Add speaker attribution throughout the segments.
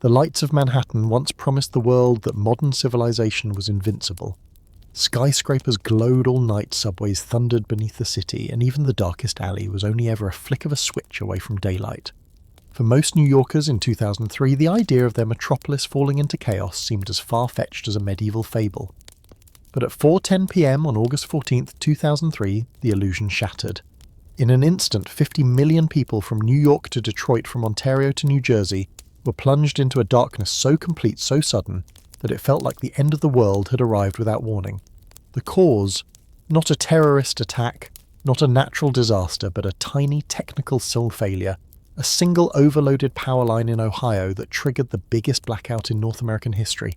Speaker 1: The lights of Manhattan once promised the world that modern civilization was invincible. Skyscrapers glowed all night, subways thundered beneath the city, and even the darkest alley was only ever a flick of a switch away from daylight. For most New Yorkers in 2003, the idea of their metropolis falling into chaos seemed as far-fetched as a medieval fable. But at 4:10 p.m. on August 14, 2003, the illusion shattered. In an instant, 50 million people from New York to Detroit, from Ontario to New Jersey, were plunged into a darkness so complete, so sudden, that it felt like the end of the world had arrived without warning. The cause? Not a terrorist attack, not a natural disaster, but a tiny technical failure, a single overloaded power line in Ohio that triggered the biggest blackout in North American history.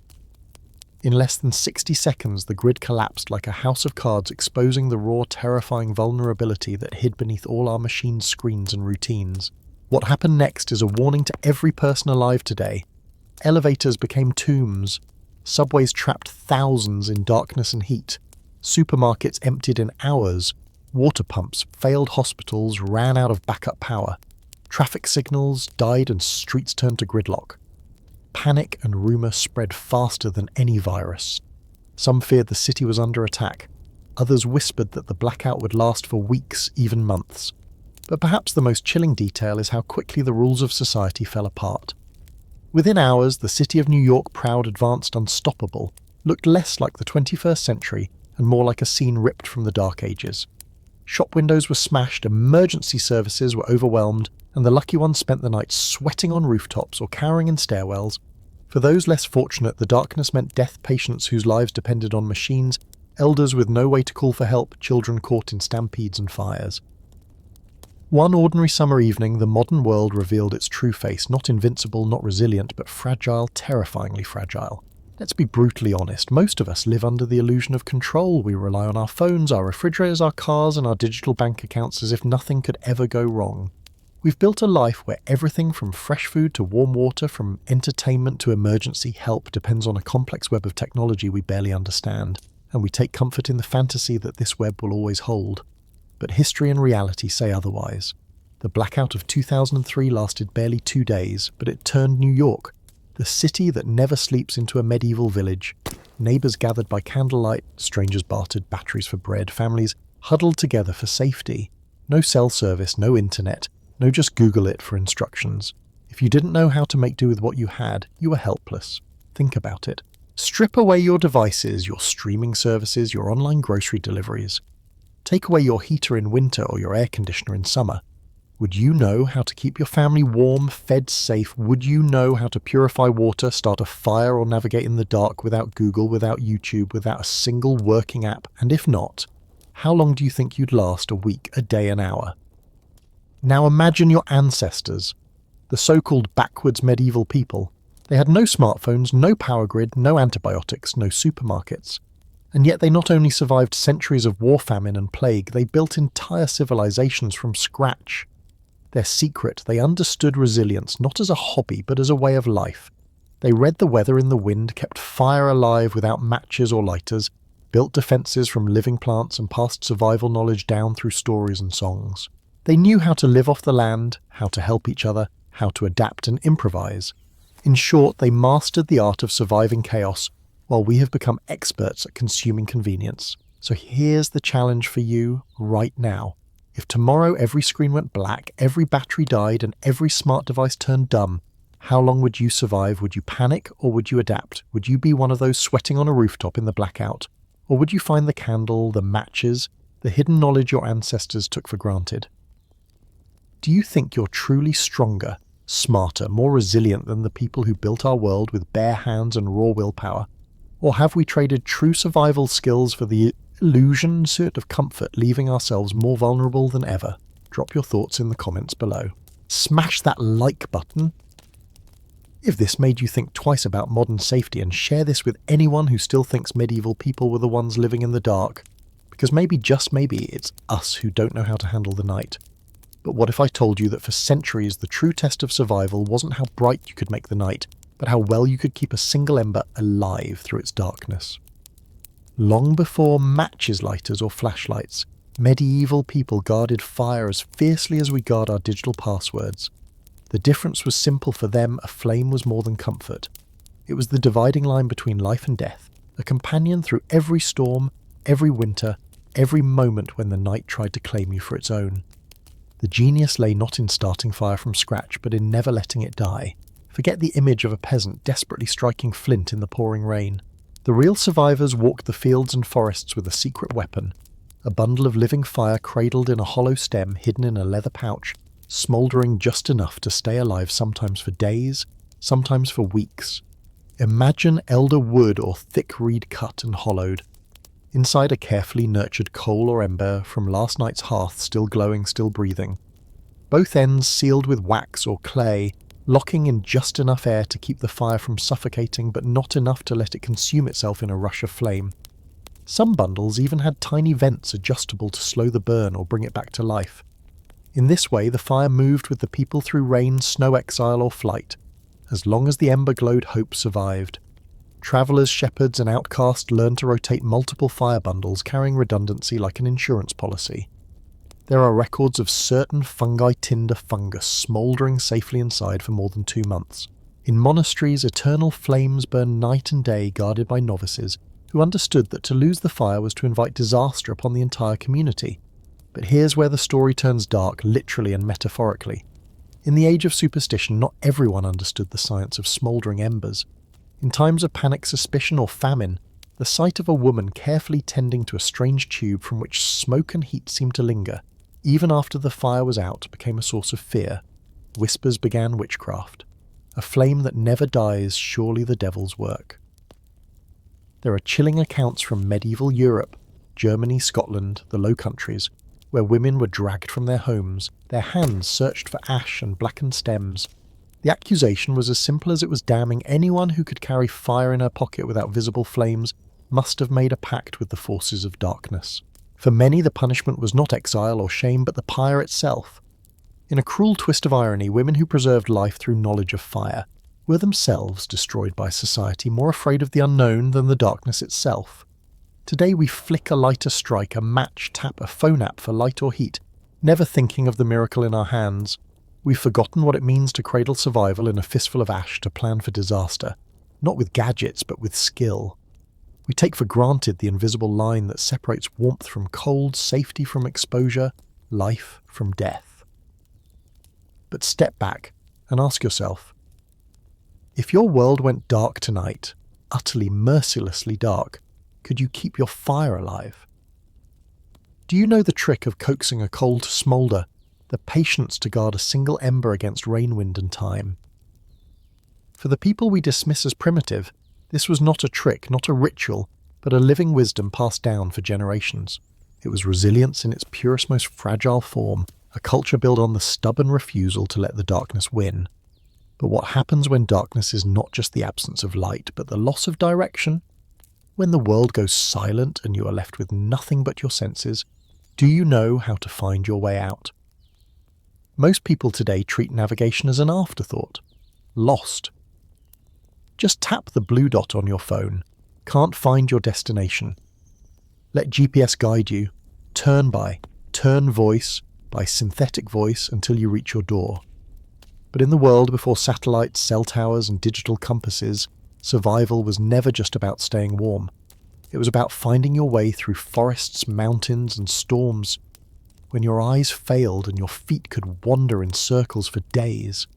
Speaker 1: In less than 60 seconds, the grid collapsed like a house of cards, exposing the raw, terrifying vulnerability that hid beneath all our machines' screens and routines. What happened next is a warning to every person alive today. Elevators became tombs. Subways trapped thousands in darkness and heat. Supermarkets emptied in hours. Water pumps failed. Hospitals ran out of backup power. Traffic signals died and streets turned to gridlock. Panic and rumour spread faster than any virus. Some feared the city was under attack. Others whispered that the blackout would last for weeks, even months. But perhaps the most chilling detail is how quickly the rules of society fell apart. Within hours, the city of New York, proud, advanced, unstoppable, looked less like the 21st century and more like a scene ripped from the Dark Ages. Shop windows were smashed, emergency services were overwhelmed, and the lucky ones spent the night sweating on rooftops or cowering in stairwells. For those less fortunate, the darkness meant death, patients whose lives depended on machines, elders with no way to call for help, children caught in stampedes and fires. One ordinary summer evening, the modern world revealed its true face, not invincible, not resilient, but fragile, terrifyingly fragile. Let's be brutally honest, most of us live under the illusion of control. We rely on our phones, our refrigerators, our cars, and our digital bank accounts as if nothing could ever go wrong. We've built a life where everything from fresh food to warm water, from entertainment to emergency help, depends on a complex web of technology we barely understand, and we take comfort in the fantasy that this web will always hold. But history and reality say otherwise. The blackout of 2003 lasted barely 2 days, but it turned New York, the city that never sleeps, into a medieval village. Neighbours gathered by candlelight, strangers bartered batteries for bread, families huddled together for safety. No cell service, no internet, no just Google it for instructions. If you didn't know how to make do with what you had, you were helpless. Think about it. Strip away your devices, your streaming services, your online grocery deliveries. Take away your heater in winter or your air conditioner in summer. Would you know how to keep your family warm, fed, safe? Would you know how to purify water, start a fire, or navigate in the dark without Google, without YouTube, without a single working app? And if not, how long do you think you'd last? A week, a day, an hour? Now imagine your ancestors, the so-called backwards medieval people. They had no smartphones, no power grid, no antibiotics, no supermarkets. And yet they not only survived centuries of war, famine and plague, they built entire civilizations from scratch. Their secret, they understood resilience not as a hobby but as a way of life. They read the weather in the wind, kept fire alive without matches or lighters, built defenses from living plants and passed survival knowledge down through stories and songs. They knew how to live off the land, how to help each other, how to adapt and improvise. In short, they mastered the art of surviving chaos, while we have become experts at consuming convenience. So here's the challenge for you right now. If tomorrow every screen went black, every battery died, and every smart device turned dumb, how long would you survive? Would you panic or would you adapt? Would you be one of those sweating on a rooftop in the blackout? Or would you find the candle, the matches, the hidden knowledge your ancestors took for granted? Do you think you're truly stronger, smarter, more resilient than the people who built our world with bare hands and raw willpower? Or have we traded true survival skills for the illusion of comfort, leaving ourselves more vulnerable than ever? Drop your thoughts in the comments below. Smash that like button if this made you think twice about modern safety, and share this with anyone who still thinks medieval people were the ones living in the dark. Because maybe, just maybe, it's us who don't know how to handle the night. But what if I told you that for centuries the true test of survival wasn't how bright you could make the night, but how well you could keep a single ember alive through its darkness? Long before matches, lighters or flashlights, medieval people guarded fire as fiercely as we guard our digital passwords. The difference was simple for them: a flame was more than comfort. It was the dividing line between life and death, a companion through every storm, every winter, every moment when the night tried to claim you for its own. The genius lay not in starting fire from scratch, but in never letting it die. Forget the image of a peasant desperately striking flint in the pouring rain. The real survivors walked the fields and forests with a secret weapon, a bundle of living fire cradled in a hollow stem hidden in a leather pouch, smouldering just enough to stay alive sometimes for days, sometimes for weeks. Imagine elder wood or thick reed cut and hollowed. Inside a carefully nurtured coal or ember from last night's hearth, still glowing, still breathing. Both ends sealed with wax or clay, locking in just enough air to keep the fire from suffocating, but not enough to let it consume itself in a rush of flame. Some bundles even had tiny vents adjustable to slow the burn or bring it back to life. In this way, the fire moved with the people through rain, snow, exile, or flight. As long as the ember glowed, hope survived. Travellers, shepherds, and outcasts learned to rotate multiple fire bundles, carrying redundancy like an insurance policy. There are records of certain fungi tinder fungus smouldering safely inside for more than 2 months. In monasteries, eternal flames burned night and day, guarded by novices, who understood that to lose the fire was to invite disaster upon the entire community. But here's where the story turns dark, literally and metaphorically. In the age of superstition, not everyone understood the science of smouldering embers. In times of panic, suspicion, or famine, the sight of a woman carefully tending to a strange tube from which smoke and heat seemed to linger, even after the fire was out, became a source of fear. Whispers began witchcraft. A flame that never dies, surely the devil's work. There are chilling accounts from medieval Europe, Germany, Scotland, the Low Countries, where women were dragged from their homes, their hands searched for ash and blackened stems. The accusation was as simple as it was damning: anyone who could carry fire in her pocket without visible flames must have made a pact with the forces of darkness. For many, the punishment was not exile or shame, but the pyre itself. In a cruel twist of irony, women who preserved life through knowledge of fire were themselves destroyed by society, more afraid of the unknown than the darkness itself. Today we flick a lighter, strike a match, tap a phone app for light or heat, never thinking of the miracle in our hands. We've forgotten what it means to cradle survival in a fistful of ash, to plan for disaster, not with gadgets but with skill. We take for granted the invisible line that separates warmth from cold, safety from exposure, life from death. But step back and ask yourself, if your world went dark tonight, utterly mercilessly dark, could you keep your fire alive? Do you know the trick of coaxing a coal to smoulder, the patience to guard a single ember against rain, wind and time? For the people we dismiss as primitive, this was not a trick, not a ritual, but a living wisdom passed down for generations. It was resilience in its purest, most fragile form, a culture built on the stubborn refusal to let the darkness win. But what happens when darkness is not just the absence of light, but the loss of direction? When the world goes silent and you are left with nothing but your senses, do you know how to find your way out? Most people today treat navigation as an afterthought. Lost. Just tap the blue dot on your phone. Can't find your destination. Let GPS guide you, turn voice by synthetic voice until you reach your door. But in the world before satellites, cell towers and digital compasses, survival was never just about staying warm. It was about finding your way through forests, mountains and storms. When your eyes failed and your feet could wander in circles for days.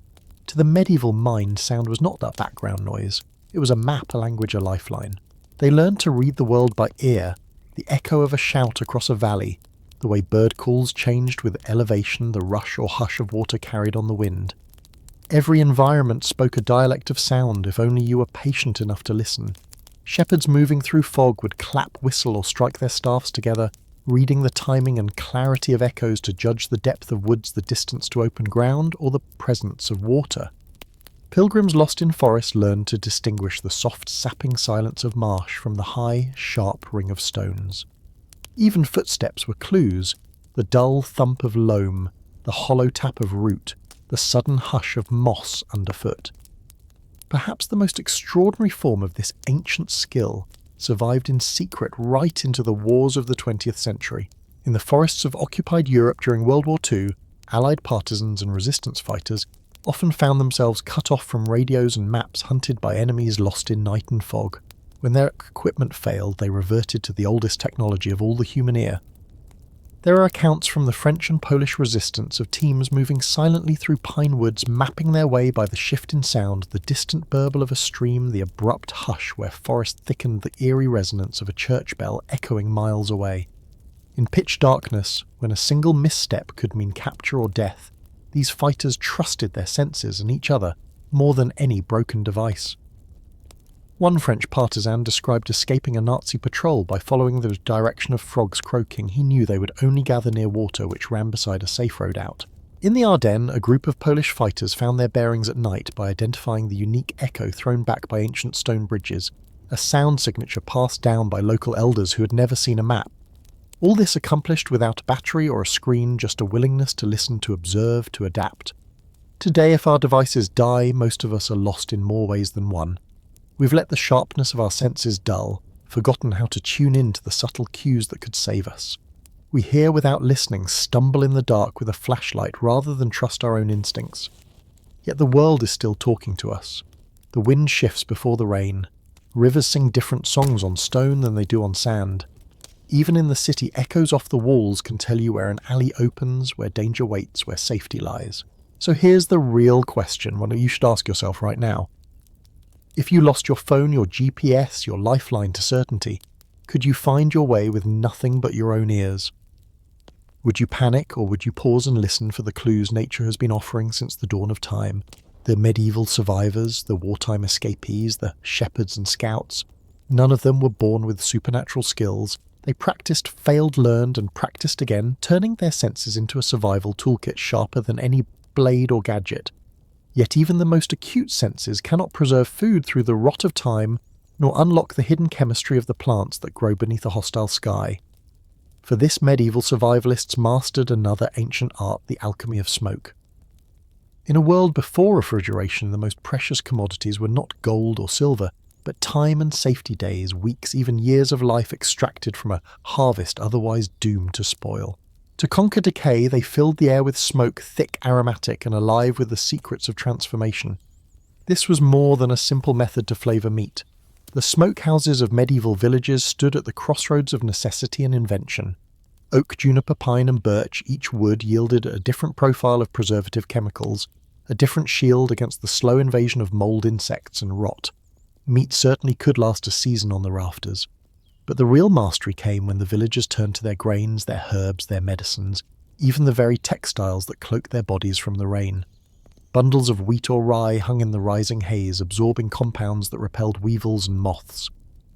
Speaker 1: To the medieval mind, sound was not that background noise. It was a map, a language, a lifeline. They learned to read the world by ear, the echo of a shout across a valley, the way bird calls changed with elevation, the rush or hush of water carried on the wind. Every environment spoke a dialect of sound if only you were patient enough to listen. Shepherds moving through fog would clap, whistle or strike their staffs together, reading the timing and clarity of echoes to judge the depth of woods, the distance to open ground, or the presence of water. Pilgrims lost in forest learned to distinguish the soft, sapping silence of marsh from the high, sharp ring of stones. Even footsteps were clues, the dull thump of loam, the hollow tap of root, the sudden hush of moss underfoot. Perhaps the most extraordinary form of this ancient skill survived in secret right into the wars of the 20th century. In the forests of occupied Europe during World War II, Allied partisans and resistance fighters often found themselves cut off from radios and maps, hunted by enemies lost in night and fog. When their equipment failed, they reverted to the oldest technology of all the human ear. There are accounts from the French and Polish resistance of teams moving silently through pine woods, mapping their way by the shift in sound, the distant burble of a stream, the abrupt hush where forest thickened, the eerie resonance of a church bell echoing miles away. In pitch darkness, when a single misstep could mean capture or death, these fighters trusted their senses and each other more than any broken device. One French partisan described escaping a Nazi patrol by following the direction of frogs croaking. He knew they would only gather near water which ran beside a safe road out. In the Ardennes, a group of Polish fighters found their bearings at night by identifying the unique echo thrown back by ancient stone bridges, a sound signature passed down by local elders who had never seen a map. All this accomplished without a battery or a screen, just a willingness to listen, to observe, to adapt. Today, if our devices die, most of us are lost in more ways than one. We've let the sharpness of our senses dull, forgotten how to tune in to the subtle cues that could save us. We hear without listening, stumble in the dark with a flashlight rather than trust our own instincts. Yet the world is still talking to us. The wind shifts before the rain. Rivers sing different songs on stone than they do on sand. Even in the city, echoes off the walls can tell you where an alley opens, where danger waits, where safety lies. So here's the real question, one that you should ask yourself right now. If you lost your phone, your GPS, your lifeline to certainty, could you find your way with nothing but your own ears? Would you panic, or would you pause and listen for the clues nature has been offering since the dawn of time? The medieval survivors, the wartime escapees, the shepherds and scouts, none of them were born with supernatural skills. They practiced, failed, learned, and practiced again, turning their senses into a survival toolkit sharper than any blade or gadget. Yet even the most acute senses cannot preserve food through the rot of time, nor unlock the hidden chemistry of the plants that grow beneath a hostile sky. For this medieval survivalists mastered another ancient art, the alchemy of smoke. In a world before refrigeration, the most precious commodities were not gold or silver, but time and safety days, weeks, even years of life extracted from a harvest otherwise doomed to spoil. To conquer decay, they filled the air with smoke, thick, aromatic, and alive with the secrets of transformation. This was more than a simple method to flavour meat. The smokehouses of medieval villages stood at the crossroads of necessity and invention. Oak, juniper, pine, and birch, each wood yielded a different profile of preservative chemicals, a different shield against the slow invasion of mould, insects, and rot. Meat certainly could last a season on the rafters. But the real mastery came when the villagers turned to their grains, their herbs, their medicines, even the very textiles that cloaked their bodies from the rain. Bundles of wheat or rye hung in the rising haze, absorbing compounds that repelled weevils and moths.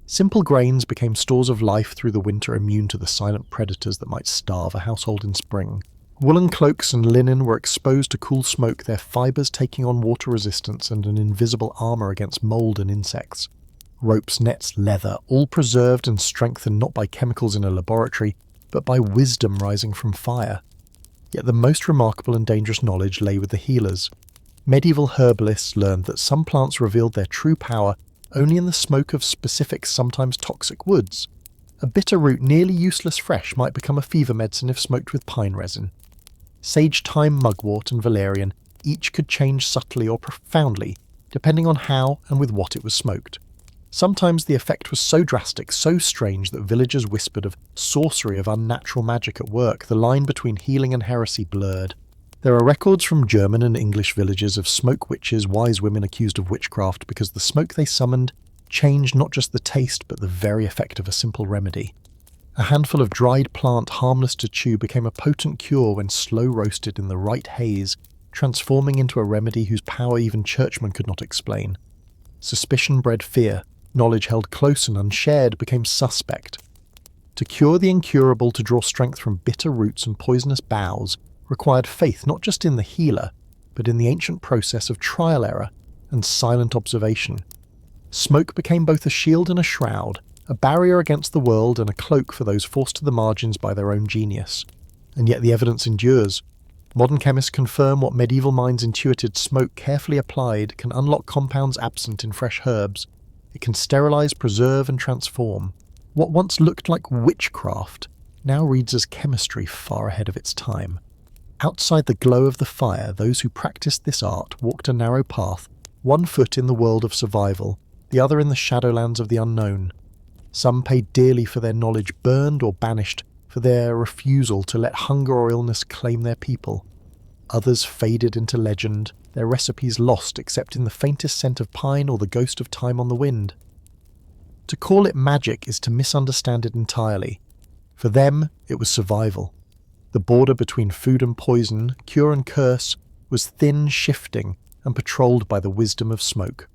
Speaker 1: Simple grains became stores of life through the winter, immune to the silent predators that might starve a household in spring. Woolen cloaks and linen were exposed to cool smoke, their fibres taking on water resistance and an invisible armour against mould and insects. Ropes, nets, leather, all preserved and strengthened not by chemicals in a laboratory, but by wisdom rising from fire. Yet the most remarkable and dangerous knowledge lay with the healers. Medieval herbalists learned that some plants revealed their true power only in the smoke of specific, sometimes toxic woods. A bitter root nearly useless fresh might become a fever medicine if smoked with pine resin. Sage, thyme, mugwort, and valerian each could change subtly or profoundly, depending on how and with what it was smoked. Sometimes the effect was so drastic, so strange that villagers whispered of sorcery, of unnatural magic at work. The line between healing and heresy blurred. There are records from German and English villages of smoke witches, wise women accused of witchcraft because the smoke they summoned changed not just the taste but the very effect of a simple remedy. A handful of dried plant harmless to chew became a potent cure when slow roasted in the right haze, transforming into a remedy whose power even churchmen could not explain. Suspicion bred fear. Knowledge held close and unshared became suspect. To cure the incurable, to draw strength from bitter roots and poisonous boughs, required faith not just in the healer, but in the ancient process of trial error and silent observation. Smoke became both a shield and a shroud, a barrier against the world and a cloak for those forced to the margins by their own genius. And yet the evidence endures. Modern chemists confirm what medieval minds intuited: smoke carefully applied can unlock compounds absent in fresh herbs. It can sterilize, preserve, and transform. What once looked like witchcraft now reads as chemistry far ahead of its time. Outside the glow of the fire, those who practiced this art walked a narrow path, one foot in the world of survival, the other in the shadowlands of the unknown. Some paid dearly for their knowledge, burned or banished for their refusal to let hunger or illness claim their people. Others faded into legend, their recipes lost except in the faintest scent of pine or the ghost of time on the wind. To call it magic is to misunderstand it entirely. For them, it was survival. The border between food and poison, cure and curse, was thin, shifting, and patrolled by the wisdom of smoke.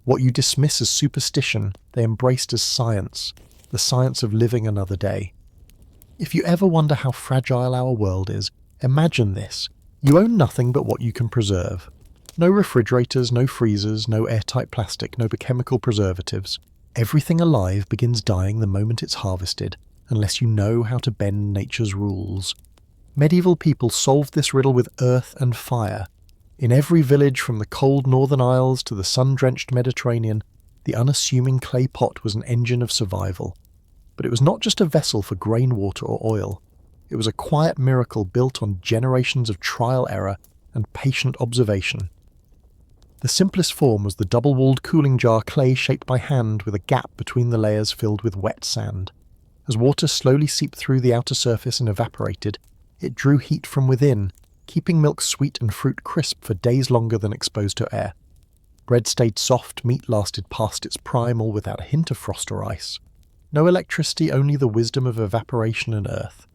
Speaker 1: What you dismiss as superstition, they embraced as science, the science of living another day. If you ever wonder how fragile our world is, imagine this. You own nothing but what you can preserve. No refrigerators, no freezers, no airtight plastic, no chemical preservatives. Everything alive begins dying the moment it's harvested, unless you know how to bend nature's rules. Medieval people solved this riddle with earth and fire. In every village from the cold northern isles to the sun-drenched Mediterranean, the unassuming clay pot was an engine of survival. But it was not just a vessel for grain, water, or oil. It was a quiet miracle built on generations of trial, error, and patient observation. The simplest form was the double-walled cooling jar, clay shaped by hand with a gap between the layers filled with wet sand. As water slowly seeped through the outer surface and evaporated, it drew heat from within, keeping milk sweet and fruit crisp for days longer than exposed to air. Bread stayed soft, meat lasted past its prime, all without a hint of frost or ice. No electricity, only the wisdom of evaporation and earth.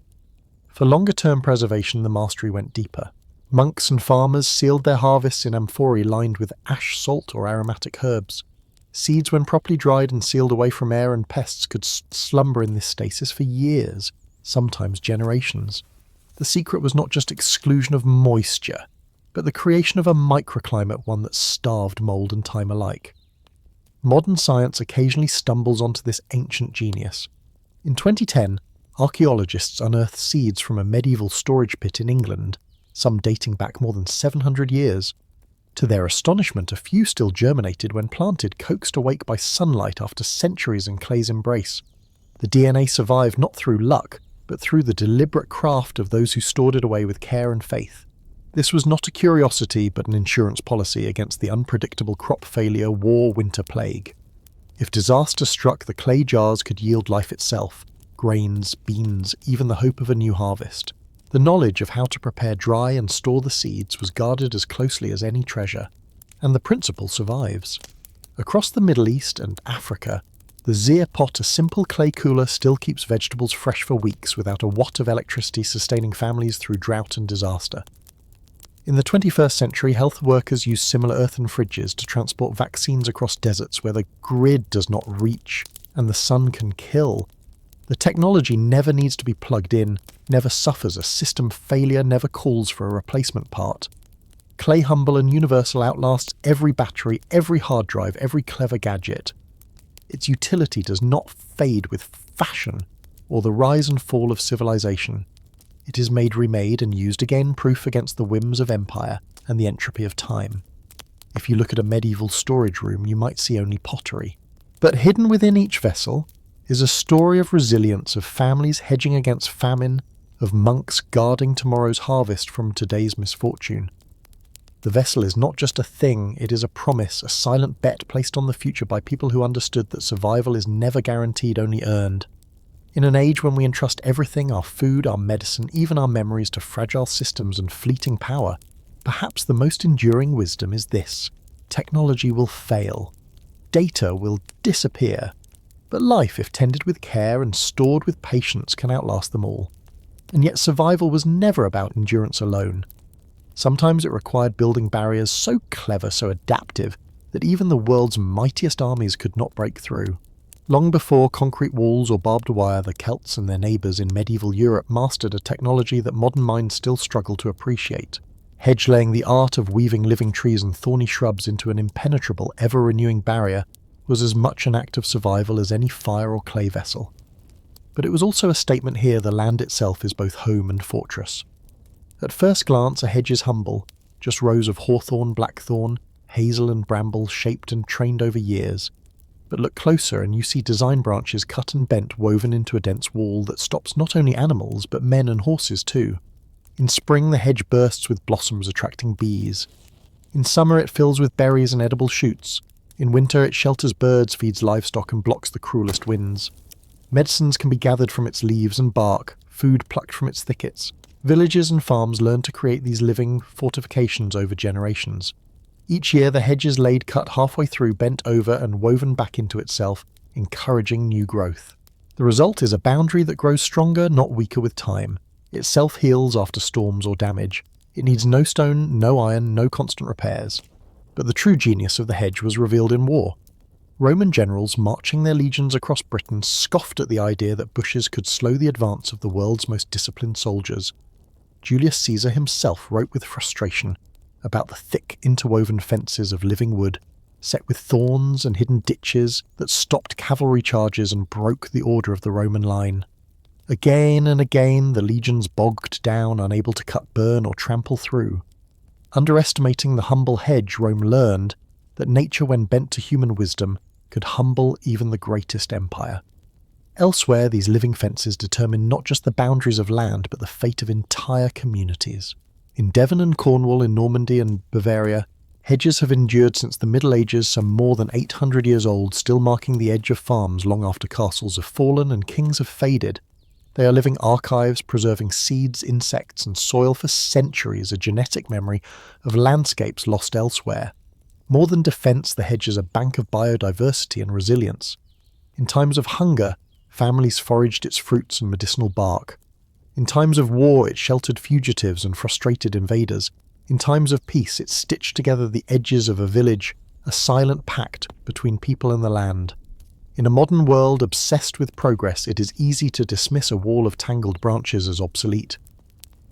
Speaker 1: For longer-term preservation, the mastery went deeper. Monks and farmers sealed their harvests in amphorae lined with ash, salt, or aromatic herbs. Seeds, when properly dried and sealed away from air and pests, could slumber in this stasis for years, sometimes generations. The secret was not just exclusion of moisture, but the creation of a microclimate, one that starved mold and time alike. Modern science occasionally stumbles onto this ancient genius. In 2010, archaeologists unearthed seeds from a medieval storage pit in England, some dating back more than 700 years. To their astonishment, a few still germinated when planted, coaxed awake by sunlight after centuries in clay's embrace. The DNA survived not through luck, but through the deliberate craft of those who stored it away with care and faith. This was not a curiosity, but an insurance policy against the unpredictable crop failure, war, winter plague. If disaster struck, the clay jars could yield life itself, grains, beans, even the hope of a new harvest. The knowledge of how to prepare, dry, and store the seeds was guarded as closely as any treasure, and the principle survives. Across the Middle East and Africa, the zir pot, a simple clay cooler, still keeps vegetables fresh for weeks without a watt of electricity sustaining families through drought and disaster. In the 21st century, health workers use similar earthen fridges to transport vaccines across deserts where the grid does not reach and the sun can kill. The technology never needs to be plugged in, never suffers a system failure, never calls for a replacement part. Clay, humble and universal, outlasts every battery, every hard drive, every clever gadget. Its utility does not fade with fashion or the rise and fall of civilization. It is made, remade, and used again, proof against the whims of empire and the entropy of time. If you look at a medieval storage room, you might see only pottery. But hidden within each vessel is a story of resilience, of families hedging against famine, of monks guarding tomorrow's harvest from today's misfortune. The vessel is not just a thing, it is a promise, a silent bet placed on the future by people who understood that survival is never guaranteed, only earned. In an age when we entrust everything, our food, our medicine, even our memories, to fragile systems and fleeting power, perhaps the most enduring wisdom is this: technology will fail. Data will disappear. But life, if tended with care and stored with patience, can outlast them all. And yet survival was never about endurance alone. Sometimes it required building barriers so clever, so adaptive, that even the world's mightiest armies could not break through. Long before concrete walls or barbed wire, the Celts and their neighbours in medieval Europe mastered a technology that modern minds still struggle to appreciate. Hedge-laying, the art of weaving living trees and thorny shrubs into an impenetrable, ever-renewing barrier, was as much an act of survival as any fire or clay vessel. But it was also a statement here the land itself is both home and fortress. At first glance, a hedge is humble, just rows of hawthorn, blackthorn, hazel and bramble shaped and trained over years. But look closer and you see design branches cut and bent, woven into a dense wall that stops not only animals but men and horses too. In spring, the hedge bursts with blossoms attracting bees. In summer, it fills with berries and edible shoots. In winter, it shelters birds, feeds livestock, and blocks the cruelest winds. Medicines can be gathered from its leaves and bark, food plucked from its thickets. Villages and farms learn to create these living fortifications over generations. Each year, the hedge is laid cut halfway through, bent over, and woven back into itself, encouraging new growth. The result is a boundary that grows stronger, not weaker with time. It self-heals after storms or damage. It needs no stone, no iron, no constant repairs. But the true genius of the hedge was revealed in war. Roman generals marching their legions across Britain scoffed at the idea that bushes could slow the advance of the world's most disciplined soldiers. Julius Caesar himself wrote with frustration about the thick interwoven fences of living wood, set with thorns and hidden ditches that stopped cavalry charges and broke the order of the Roman line. Again and again the legions bogged down, unable to cut, burn, or trample through. Underestimating the humble hedge, Rome learned that nature, when bent to human wisdom, could humble even the greatest empire. Elsewhere, these living fences determine not just the boundaries of land, but the fate of entire communities. In Devon and Cornwall, in Normandy and Bavaria, hedges have endured since the Middle Ages, some more than 800 years old, still marking the edge of farms long after castles have fallen and kings have faded. They are living archives, preserving seeds, insects, and soil for centuries, a genetic memory of landscapes lost elsewhere. More than defence, the hedge is a bank of biodiversity and resilience. In times of hunger, families foraged its fruits and medicinal bark. In times of war, it sheltered fugitives and frustrated invaders. In times of peace, it stitched together the edges of a village, a silent pact between people and the land. In a modern world obsessed with progress, it is easy to dismiss a wall of tangled branches as obsolete.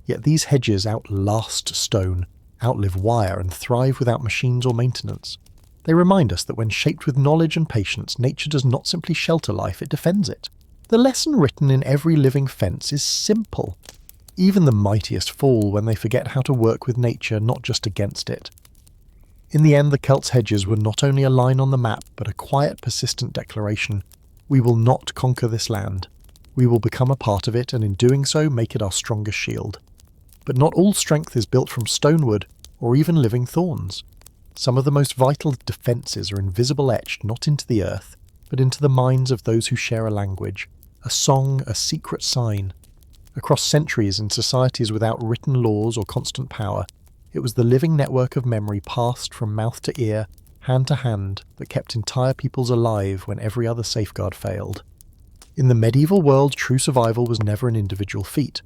Speaker 1: Yet these hedges outlast stone, outlive wire, and thrive without machines or maintenance. They remind us that when shaped with knowledge and patience, nature does not simply shelter life, it defends it. The lesson written in every living fence is simple. Even the mightiest fall when they forget how to work with nature, not just against it. In the end, the Celts' hedges were not only a line on the map, but a quiet, persistent declaration. We will not conquer this land. We will become a part of it, and in doing so, make it our strongest shield. But not all strength is built from stonewood, or even living thorns. Some of the most vital defences are invisible, etched not into the earth, but into the minds of those who share a language, a song, a secret sign. Across centuries, in societies without written laws or constant power, it was the living network of memory passed from mouth to ear, hand to hand, that kept entire peoples alive when every other safeguard failed. In the medieval world, true survival was never an individual feat.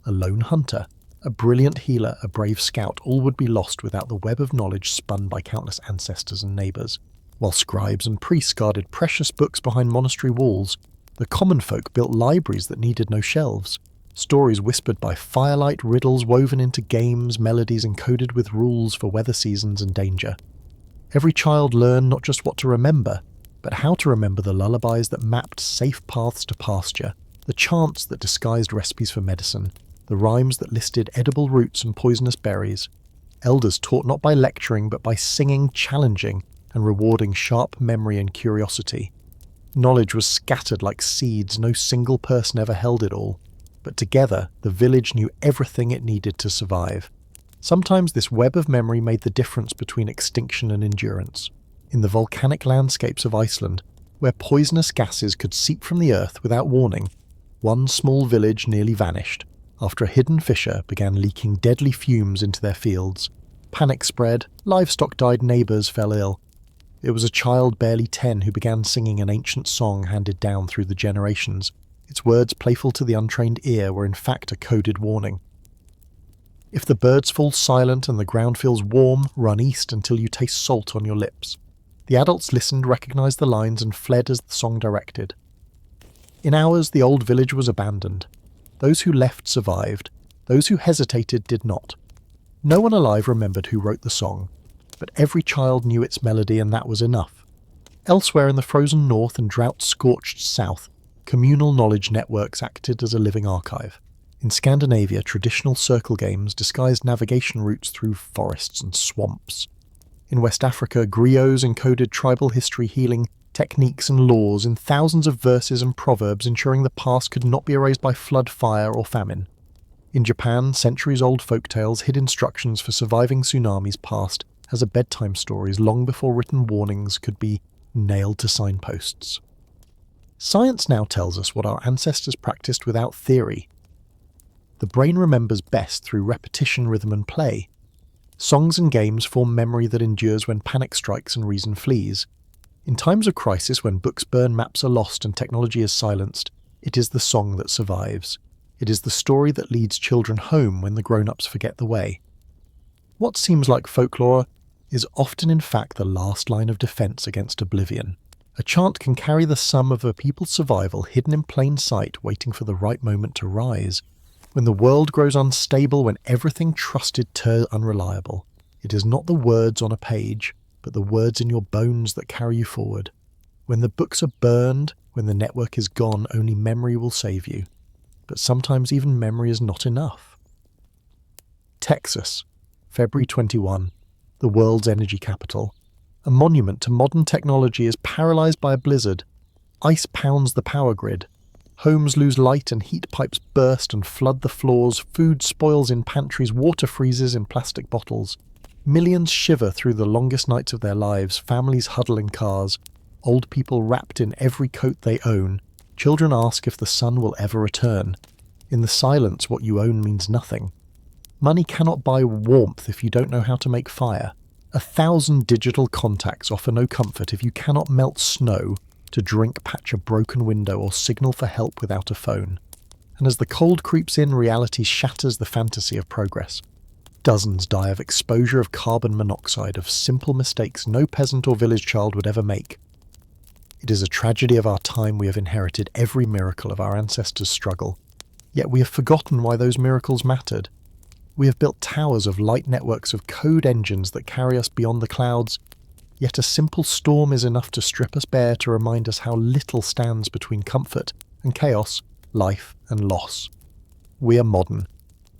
Speaker 1: A lone hunter, a brilliant healer, a brave scout, all would be lost without the web of knowledge spun by countless ancestors and neighbours. While scribes and priests guarded precious books behind monastery walls, the common folk built libraries that needed no shelves. Stories whispered by firelight, riddles woven into games, melodies encoded with rules for weather seasons and danger. Every child learned not just what to remember, but how to remember the lullabies that mapped safe paths to pasture, the chants that disguised recipes for medicine, the rhymes that listed edible roots and poisonous berries. Elders taught not by lecturing, but by singing, challenging, and rewarding sharp memory and curiosity. Knowledge was scattered like seeds, no single person ever held it all. But together, the village knew everything it needed to survive. Sometimes this web of memory made the difference between extinction and endurance. In the volcanic landscapes of Iceland, where poisonous gases could seep from the earth without warning, one small village nearly vanished after a hidden fissure began leaking deadly fumes into their fields. Panic spread, livestock died, neighbours fell ill. It was a child barely 10 who began singing an ancient song handed down through the generations. Its words, playful to the untrained ear, were in fact a coded warning. If the birds fall silent and the ground feels warm, run east until you taste salt on your lips. The adults listened, recognized the lines, and fled as the song directed. In hours, the old village was abandoned. Those who left survived. Those who hesitated did not. No one alive remembered who wrote the song, but every child knew its melody, and that was enough. Elsewhere in the frozen north and drought-scorched south, communal knowledge networks acted as a living archive. In Scandinavia, traditional circle games disguised navigation routes through forests and swamps. In West Africa, griots encoded tribal history, healing techniques and laws in thousands of verses and proverbs, ensuring the past could not be erased by flood, fire, or famine. In Japan, centuries-old folktales hid instructions for surviving tsunamis past as a bedtime stories long before written warnings could be nailed to signposts. Science now tells us what our ancestors practiced without theory. The brain remembers best through repetition, rhythm and play. Songs and games form memory that endures when panic strikes and reason flees. In times of crisis, when books burn, maps are lost and technology is silenced, it is the song that survives. It is the story that leads children home when the grown-ups forget the way. What seems like folklore is often in fact the last line of defense against oblivion. A chant can carry the sum of a people's survival hidden in plain sight, waiting for the right moment to rise. When the world grows unstable, when everything trusted turns unreliable, it is not the words on a page, but the words in your bones that carry you forward. When the books are burned, when the network is gone, only memory will save you. But sometimes even memory is not enough. Texas, February 21, the world's energy capital. A monument to modern technology is paralyzed by a blizzard. Ice pounds the power grid. Homes lose light and heat pipes burst and flood the floors. Food spoils in pantries, water freezes in plastic bottles. Millions shiver through the longest nights of their lives. Families huddle in cars. Old people wrapped in every coat they own. Children ask if the sun will ever return. In the silence, what you own means nothing. Money cannot buy warmth if you don't know how to make fire. 1,000 digital contacts offer no comfort if you cannot melt snow to drink, patch a broken window, or signal for help without a phone. And as the cold creeps in, reality shatters the fantasy of progress. Dozens die of exposure of carbon monoxide, of simple mistakes no peasant or village child would ever make. It is a tragedy of our time we have inherited every miracle of our ancestors' struggle. Yet we have forgotten why those miracles mattered. We have built towers of light networks of code engines that carry us beyond the clouds. Yet a simple storm is enough to strip us bare, to remind us how little stands between comfort and chaos, life and loss. We are modern,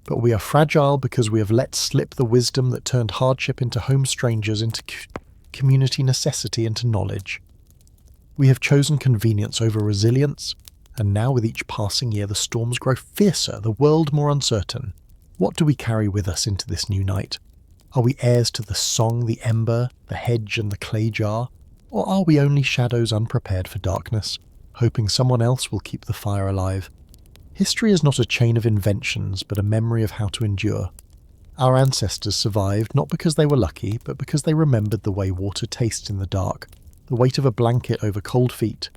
Speaker 1: but we are fragile because we have let slip the wisdom that turned hardship into home strangers, into community necessity, into knowledge. We have chosen convenience over resilience, and now with each passing year the storms grow fiercer, the world more uncertain. What do we carry with us into this new night? Are we heirs to the song, the ember, the hedge and the clay jar? Or are we only shadows unprepared for darkness, hoping someone else will keep the fire alive? History is not a chain of inventions, but a memory of how to endure. Our ancestors survived not because they were lucky, but because they remembered the way water tastes in the dark, the weight of a blanket over cold feet,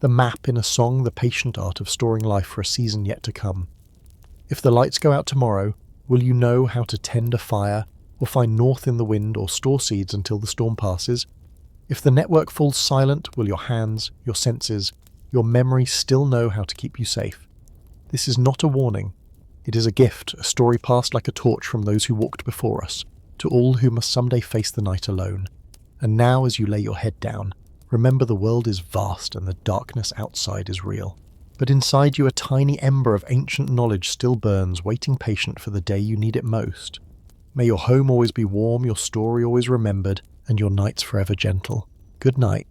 Speaker 1: the map in a song, the patient art of storing life for a season yet to come. If the lights go out tomorrow, will you know how to tend a fire, or find north in the wind, or store seeds until the storm passes? If the network falls silent, will your hands, your senses, your memory still know how to keep you safe? This is not a warning. It is a gift, a story passed like a torch from those who walked before us, to all who must someday face the night alone. And now, as you lay your head down, remember the world is vast and the darkness outside is real. But inside you a tiny ember of ancient knowledge still burns, waiting patient for the day you need it most. May your home always be warm, your story always remembered, and your nights forever gentle. Good night.